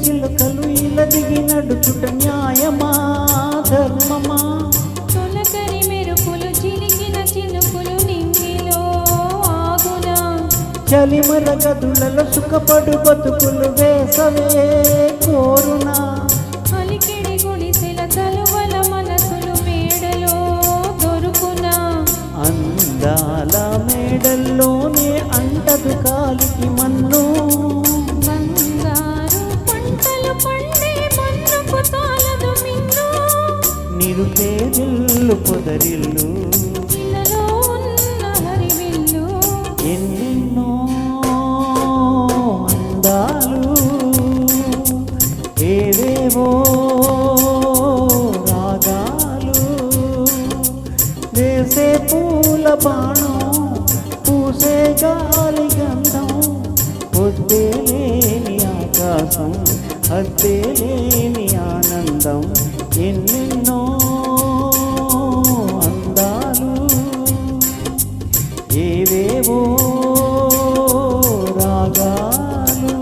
చిలుకలు ఇలా దిగి నడుచుట న్యాయమా ధర్మమా తొలకరి మెరుపులు చిలికిన చినుకులు నింగిలో ఆగునా చలిమల గదులలో సుఖపడు బతుకులు వేసవే కోరునా అలికిడి గుడిసెల చలువల మనసులు మేడలో దొరుకునా అందాల మేడల్లోనే అంటదు కాలికి మన్ను బంగారు పంటలు పండే మన్నుకు తాళదు మిన్ను నిరుపేదిల్లు పొదరిల్లు ఇలలో ఉన్న హరివిల్లు ఎన్నెన్నో అందాలు ఏవేవో రాగాలు వేసే పూల బాణం పూసే గాలి గంధం పొద్దే లేని ఆకాశం హద్దే లేని ఆనందం ఎన్నెన్నో అందాలు ఏవేవో రాగాలు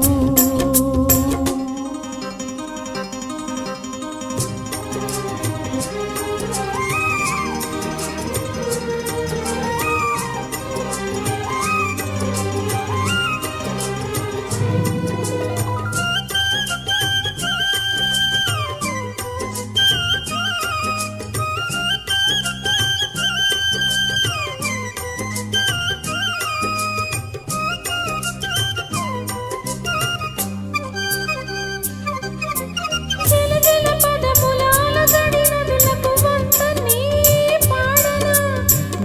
జలజల పదములాల జడి నదులకు వంతని పాడనా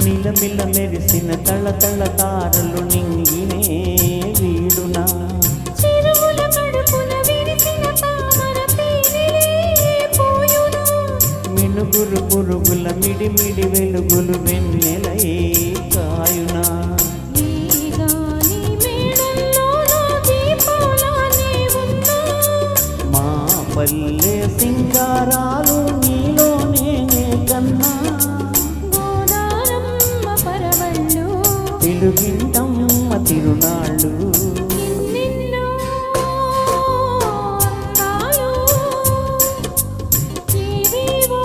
మిలమిల మెరిసిన తళతళ తారలు నింగినే వీడునా చిరువుల కడుపున విరిసిన తామర తేనెలే పోయునా మినుగురు పురుగుల మిడిమిడి వెలుగులు వెన్నెలై కాయునా ఈ గాలి మేడల్లో నా దీపాలనే ఉన్నా మా పల్లె సింగారాలు నీలోనే కన్నా గోదారమ్మ పరవళ్ళు తెలుగింటమ్మ తిరునాళ్ళు ఎన్నెన్నో అందాలు ఏవేవో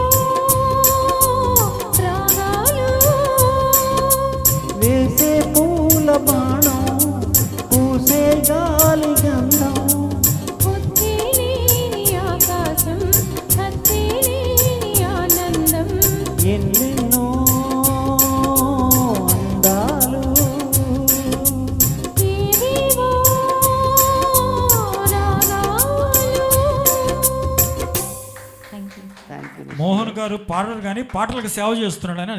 రాగాలు వేసే పూల బాణం పూసే గాలి గంధం పొద్దే లేని ఆకాశం హద్దే లేని ఆనందం ఎన్నెన్నో అందాలు ఏవేవో రాగాలు. Thank you. Thank you Mohan గారు పాడరు కానీ పాటలకు సేవ చేస్తున్నాడని